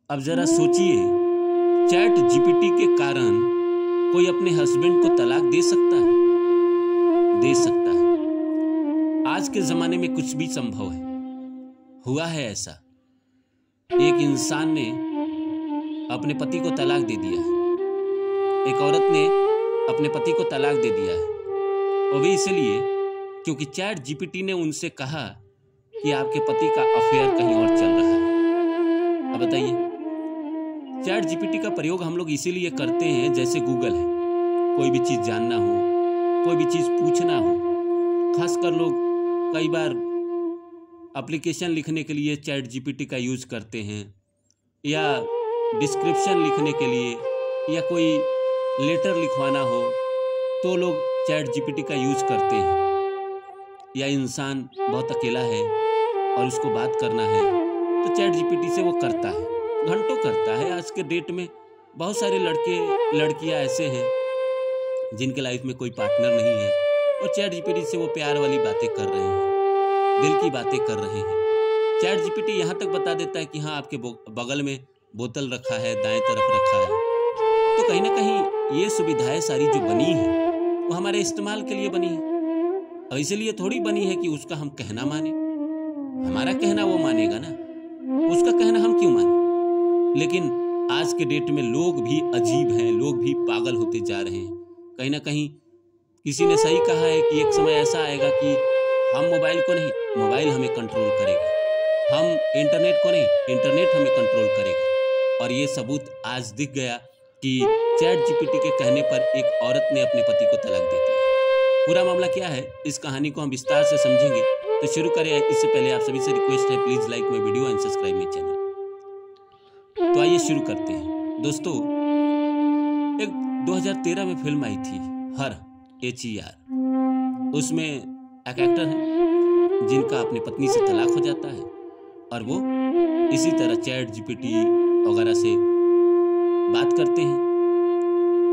अब जरा सोचिए, चैट जीपीटी के कारण कोई अपने हस्बैंड को तलाक दे सकता है? दे सकता है। आज के जमाने में कुछ भी संभव है। हुआ है ऐसा। एक इंसान ने अपने पति को तलाक दे दिया है। एक औरत ने अपने पति को तलाक दे दिया है, और भी इसलिए क्योंकि चैट जीपीटी ने उनसे कहा कि आपके पति का अफेयर कहीं और चल रहा है। अब बताइए, चैट जीपीटी का प्रयोग हम लोग इसीलिए करते हैं, जैसे गूगल है, कोई भी चीज़ जानना हो, कोई भी चीज़ पूछना हो, खासकर लोग कई बार एप्लीकेशन लिखने के लिए चैट जीपीटी का यूज़ करते हैं, या डिस्क्रिप्शन लिखने के लिए, या कोई लेटर लिखवाना हो तो लोग चैट जीपीटी का यूज़ करते हैं। या इंसान बहुत अकेला है और उसको बात करना है तो चैट जीपीटी से वो करता है, घंटों करता है। आज के डेट में बहुत सारे लड़के लड़कियां ऐसे हैं जिनके लाइफ में कोई पार्टनर नहीं है, और चैट जीपीटी से वो प्यार वाली बातें कर रहे हैं, दिल की बातें कर रहे हैं। चैट जीपीटी यहाँ तक बता देता है कि हाँ, आपके बगल में बोतल रखा है, दाएं तरफ रखा है। तो कहीं ना कहीं ये सुविधाएं सारी जो बनी है वो हमारे इस्तेमाल के लिए बनी है, और इसलिए थोड़ी बनी है कि उसका हम कहना माने। हमारा कहना वो मानेगा ना, उसका कहना हम क्यों माने। लेकिन आज के डेट में लोग भी अजीब हैं, लोग भी पागल होते जा रहे हैं। कहीं ना कहीं किसी ने सही कहा है कि एक समय ऐसा आएगा कि हम मोबाइल को नहीं, मोबाइल हमें कंट्रोल करेगा, हम इंटरनेट को नहीं, इंटरनेट हमें कंट्रोल करेगा। और ये सबूत आज दिख गया कि चैट जीपीटी के कहने पर एक औरत ने अपने पति को तलाक दे दिया। पूरा मामला क्या है, इस कहानी को हम विस्तार से समझेंगे। तो शुरू करें। इससे पहले आप सभी से रिक्वेस्ट है, please like my video and subscribe my channel. तो आइए शुरू करते हैं। दोस्तों, एक 2013 में फिल्म आई थी हर, HER। उसमें एक एक्टर है जिनका अपनी पत्नी से तलाक हो जाता है, और वो इसी तरह चैट जीपीटी वगैरह से बात करते हैं।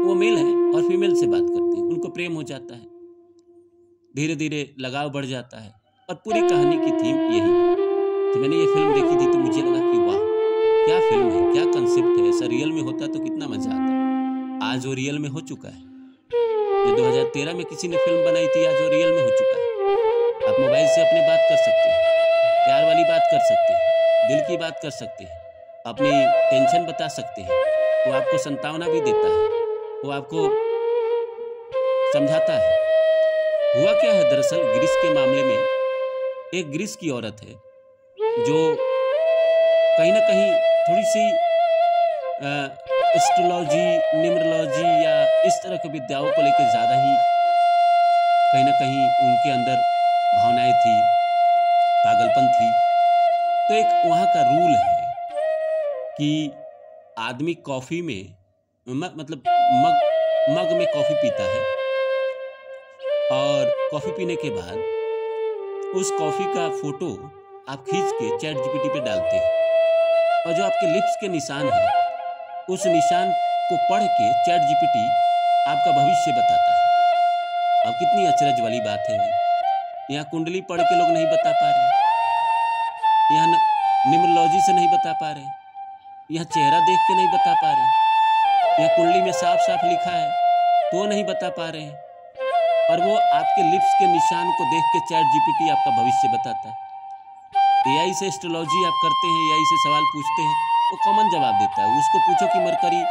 वो मेल है और फीमेल से बात करते हैं, उनको प्रेम हो जाता है, धीरे धीरे लगाव बढ़ जाता है, और पूरी कहानी की थीम यही। तो मैंने ये फिल्म देखी थी तो मुझे लगा कि वाह, क्या फिल्म है, क्या कंसेप्ट है। ऐसा रियल में होता तो कितना मजा आता। आज वो रियल में हो चुका है। जो 2013 में किसी ने फिल्म बनाई थी, आज वो रियल में हो चुका है। आप मोबाइल से अपने बात कर सकते हैं, प्यार वाली बात कर सकते हैं, दिल की बात कर सकते हैं, अपनी टेंशन बता सकते हैं। वो आपको संतावना भी देता है, वो आपको समझाता है। हुआ क्या है दरअसल, ग्रीस के मामले में एक ग्रीस की औरत है जो कहीं ना कहीं थोड़ी सी एस्ट्रोलॉजी, न्यूमरोलॉजी या इस तरह के विद्याओं को लेकर ज़्यादा ही कहीं ना कहीं उनके अंदर भावनाएं थी, पागलपन थी। तो एक वहाँ का रूल है कि आदमी कॉफ़ी में मतलब मग में कॉफ़ी पीता है, और कॉफ़ी पीने के बाद उस कॉफ़ी का फोटो आप खींच के चैट जीपीटी पे डालते हैं, और जो आपके लिप्स के निशान है, उस निशान को पढ़ के चैट जीपीटी आपका भविष्य बताता है। अब कितनी अचरज वाली बात है भाई। यहाँ कुंडली पढ़ के लोग नहीं बता पा रहे, यहाँ न्यूमरोलॉजी से नहीं बता पा रहे, यहाँ चेहरा देख के नहीं बता पा रहे, यहाँ कुंडली में साफ साफ लिखा है तो नहीं बता पा रहे हैं, और वो आपके लिप्स के निशान को देख के चैट जीपीटी आपका भविष्य बताता है। एआई से एस्ट्रोलॉजी आप करते हैं, एआई से सवाल पूछते हैं, वो कॉमन जवाब देता है। उसको पूछो कि मरकरी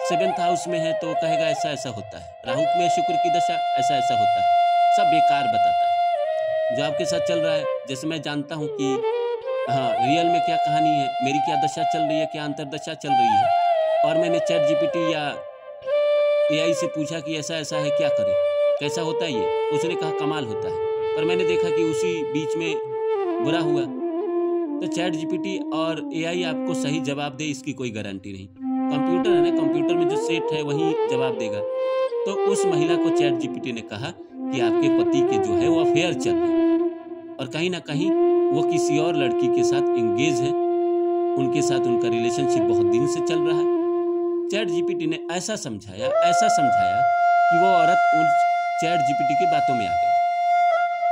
7th हाउस में है तो वो कहेगा ऐसा ऐसा होता है, राहु में शुक्र की दशा ऐसा ऐसा होता है, सब बेकार बताता है। जो आपके साथ चल रहा है, जैसे मैं जानता हूँ कि हाँ रियल में क्या कहानी है, मेरी क्या दशा चल रही है, क्या अंतरदशा चल रही है, और मैंने चैट जीपीटी या एआई से पूछा कि ऐसा ऐसा है, क्या करें, कैसा होता है ये, उसने कहा कमाल होता है, पर मैंने देखा कि उसी बीच में बुरा हुआ। तो चैट जीपीटी और एआई आपको सही जवाब दे, इसकी कोई गारंटी नहीं। कंप्यूटर है ना, कंप्यूटर में जो सेट है वही जवाब देगा। तो उस महिला को चैट जीपीटी ने कहा कि आपके पति के जो है वो अफेयर चल रहे हैं, और कहीं ना कहीं वो किसी और लड़की के साथ एंगेज है, उनके साथ उनका रिलेशनशिप बहुत दिन से चल रहा है। चैट जीपीटी ने ऐसा समझाया कि वो औरत उन चैट जीपीटी की बातों में आ गई।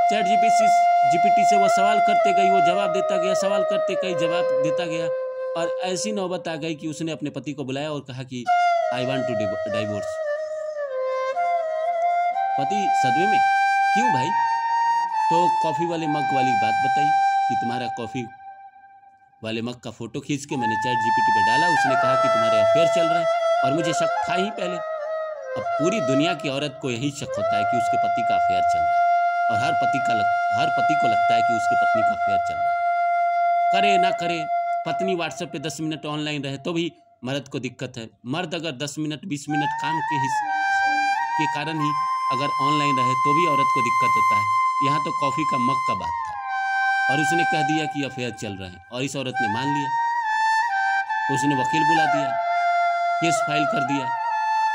चैट जीपीटी से वो सवाल करते गई, वो जवाब देता गया, सवाल करते गई, जवाब देता गया, और ऐसी नौबत आ गई कि उसने अपने पति को बुलाया और कहा कि आई वांट टू डाइवोर्स। पति सदमे में, क्यों भाई? तो कॉफ़ी वाले मग वाली बात बताई कि तुम्हारा कॉफ़ी वाले मग का फोटो खींच के मैंने चैट जीपीटी पर डाला। उसने कहा कि तुम्हारे अफेयर चल रहे हैं, और मुझे शक था ही पहले। अब पूरी दुनिया की औरत को यही शक होता है कि उसके पति का अफेयर चल रहा है, और हर पति को लगता है कि उसके पत्नी का अफेयर चल रहा है। करे ना करे, पत्नी व्हाट्सएप पे 10 मिनट ऑनलाइन रहे तो भी मर्द को दिक्कत है। मर्द अगर 10 मिनट 20 मिनट काम के कारण ही अगर ऑनलाइन रहे तो भी औरत को दिक्कत होता है। यहाँ तो कॉफ़ी का मग का बात था, और उसने कह दिया कि अफेयर चल रहे हैं, और इस औरत ने मान लिया। उसने वकील बुला दिया, केस फाइल कर दिया।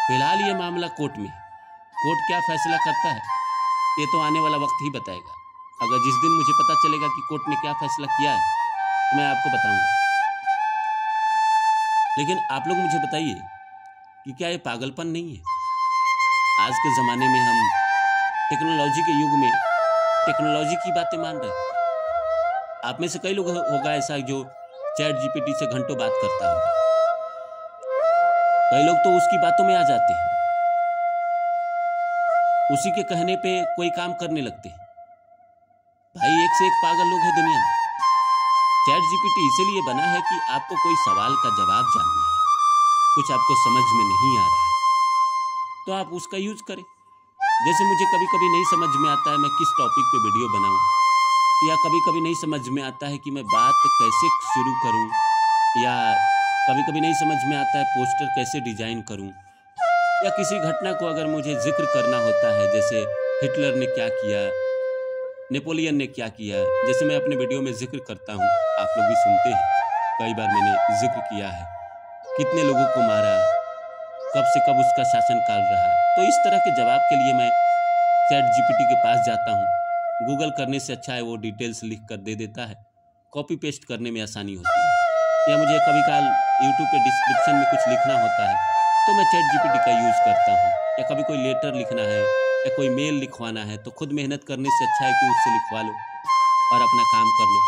फिलहाल ये मामला कोर्ट में। कोर्ट क्या फैसला करता है ये तो आने वाला वक्त ही बताएगा। अगर जिस दिन मुझे पता चलेगा कि कोर्ट ने क्या फैसला किया है तो मैं आपको बताऊंगा। लेकिन आप लोग मुझे बताइए कि क्या ये पागलपन नहीं है? आज के ज़माने में हम टेक्नोलॉजी के युग में टेक्नोलॉजी की बातें मान रहे हैं। आप में से कई लोग होगा ऐसा जो चैट जीपीटी से घंटों बात करता होगा। कई लोग तो उसकी बातों में आ जाते हैं, उसी के कहने पे कोई काम करने लगते हैं। भाई एक से एक पागल लोग हैं दुनिया में। चैट जीपीटी इसीलिए बना है कि आपको कोई सवाल का जवाब जानना है, कुछ आपको समझ में नहीं आ रहा है तो आप उसका यूज करें। जैसे मुझे कभी कभी नहीं समझ में आता है मैं किस टॉपिक पे वीडियो बनाऊं, या कभी कभी नहीं समझ में आता है कि मैं बात कैसे शुरू करूं, या कभी कभी नहीं समझ में आता है पोस्टर कैसे डिजाइन करूं, या किसी घटना को अगर मुझे जिक्र करना होता है, जैसे हिटलर ने क्या किया, नेपोलियन ने क्या किया, जैसे मैं अपने वीडियो में जिक्र करता हूँ, आप लोग भी सुनते हैं, कई बार मैंने जिक्र किया है, कितने लोगों को मारा, कब से कब उसका शासनकाल रहा। तो इस तरह के जवाब के लिए मैं चैट जीपीटी के पास जाता हूँ। गूगल करने से अच्छा है वो डिटेल्स लिख कर दे देता है, कॉपी पेस्ट करने में आसानी होती है। या मुझे कभी काल यूट्यूब पे डिस्क्रिप्शन में कुछ लिखना होता है तो मैं चैट जीपीटी का यूज़ करता हूँ। या कभी कोई लेटर लिखना है या कोई मेल लिखवाना है तो खुद मेहनत करने से अच्छा है कि उससे लिखवा लो और अपना काम कर लो।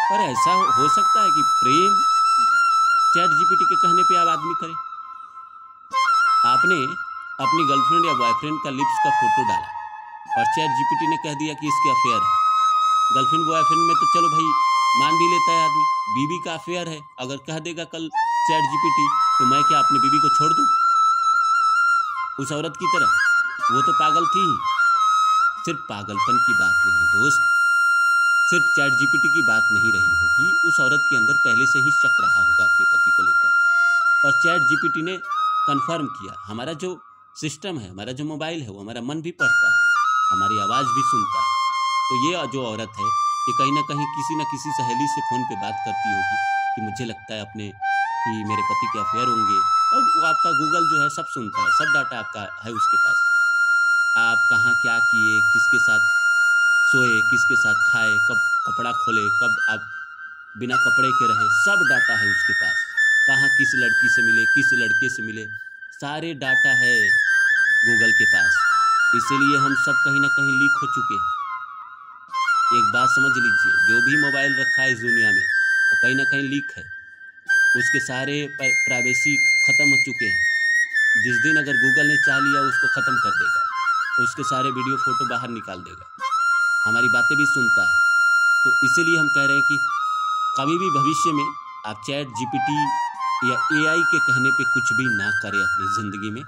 पर ऐसा हो सकता है कि प्रेम चैट जीपीटी के कहने पे आप आदमी करे? आपने अपनी गर्लफ्रेंड या बॉयफ्रेंड का लिप्स का फोटो डाला और चैट जीपीटी ने कह दिया कि इसके अफेयर है। गर्लफ्रेंड बॉयफ्रेंड में तो चलो भाई मान भी लेता है आदमी, बीवी का अफेयर है। अगर कह देगा कल चैट जीपीटी तो मैं क्या अपनी बीवी को छोड़ दूं उस औरत की तरह? वो तो पागल थी ही। सिर्फ पागलपन की बात नहीं है दोस्त, सिर्फ चैट जीपीटी की बात नहीं रही होगी, उस औरत के अंदर पहले से ही शक रहा होगा अपने पति को लेकर। और चैट जीपीटी ने कंफर्म किया। हमारा जो सिस्टम है, हमारा जो मोबाइल है, वो हमारा मन भी पढ़ता है, हमारी आवाज़ भी सुनता है। तो ये जो औरत है ये कहीं ना कहीं किसी न किसी सहेली से फ़ोन पे बात करती होगी कि मुझे लगता है अपने कि मेरे पति के अफेयर होंगे, और वो आपका गूगल जो है सब सुनता है, सब डाटा आपका है उसके पास। आप कहाँ क्या किए, किसके साथ सोए, किसके साथ खाए, कब कपड़ा खोले, कब आप बिना कपड़े के रहे, सब डाटा है उसके पास। कहाँ किस लड़की से मिले, किस लड़के से मिले, सारे डाटा है गूगल के पास। इसीलिए हम सब कहीं ना कहीं लीक हो चुके हैं। एक बात समझ लीजिए, जो भी मोबाइल रखा है इस दुनिया में वो कहीं ना कहीं लीक है, उसके सारे प्राइवेसी ख़त्म हो चुके हैं। जिस दिन अगर गूगल ने चाह लिया उसको ख़त्म कर देगा, उसके सारे वीडियो फ़ोटो बाहर निकाल देगा, हमारी बातें भी सुनता है। तो इसीलिए हम कह रहे हैं कि कभी भी भविष्य में आप चैट जीपीटी या एआई के कहने पे कुछ भी ना करें। अपनी ज़िंदगी में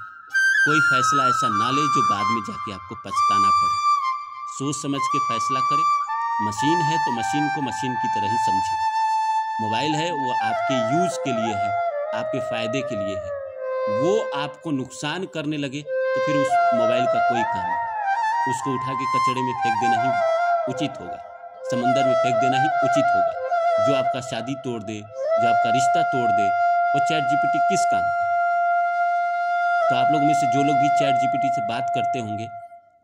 कोई फैसला ऐसा ना ले जो बाद में जाके आपको पछताना पड़े। सोच समझ के फैसला करें। मशीन है तो मशीन को मशीन की तरह ही समझिए। मोबाइल है वो आपके यूज़ के लिए है, आपके फ़ायदे के लिए है। वो आपको नुकसान करने लगे तो फिर उस मोबाइल का कोई काम नहीं। उसको उठा के कचड़े में फेंक देना ही उचित होगा, समंदर में फेंक देना ही उचित होगा। जो आपका शादी तोड़ दे, जो आपका रिश्ता तोड़ दे, वो चैट जीपीटी किस काम का? तो आप लोग में से जो लोग भी चैट जीपीटी से बात करते होंगे,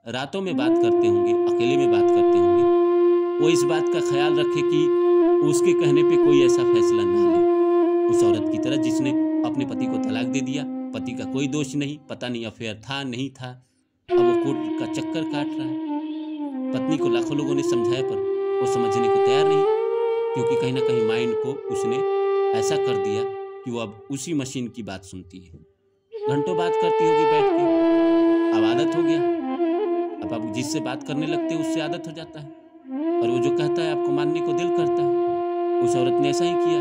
रातों में बात करते होंगे, अकेले में बात करते होंगे, वो इस बात का ख्याल रखे कि उसके कहने पे कोई ऐसा फैसला ना ले उस औरत की तरह जिसने अपने पति को तलाक दे दिया। पति का कोई दोष नहीं, पता नहीं अफेयर था नहीं था, अब वो कोर्ट का चक्कर काट रहा है। पत्नी को लाखों लोगों ने समझाया पर वो समझने को तैयार नहीं, क्योंकि कहीं ना कहीं माइंड को उसने ऐसा कर दिया कि वो अब उसी मशीन की बात सुनती है। घंटों बात करती होगी बैठ के, अब आदत हो गया। अब आप जिससे बात करने लगते हो उससे आदत हो जाता है, और वो जो कहता है आपको मानने को दिल करता है। उस औरत ने ऐसा ही किया।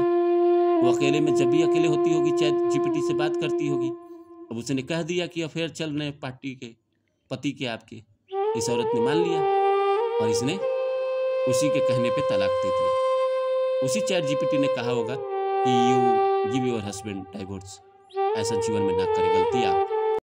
वो अकेले में जब भी अकेले होती होगी चैट जीपीटी से बात करती होगी। अब उसने कह दिया कि अफेयर चल रहे पार्टी के पति के आपके। इस औरत ने मान लिया और इसने उसी के कहने पे तलाक दे दिया। उसी चैट जीपीटी ने कहा होगा कि you give your husband divorce. ऐसा जीवन में ना करे, गलती आप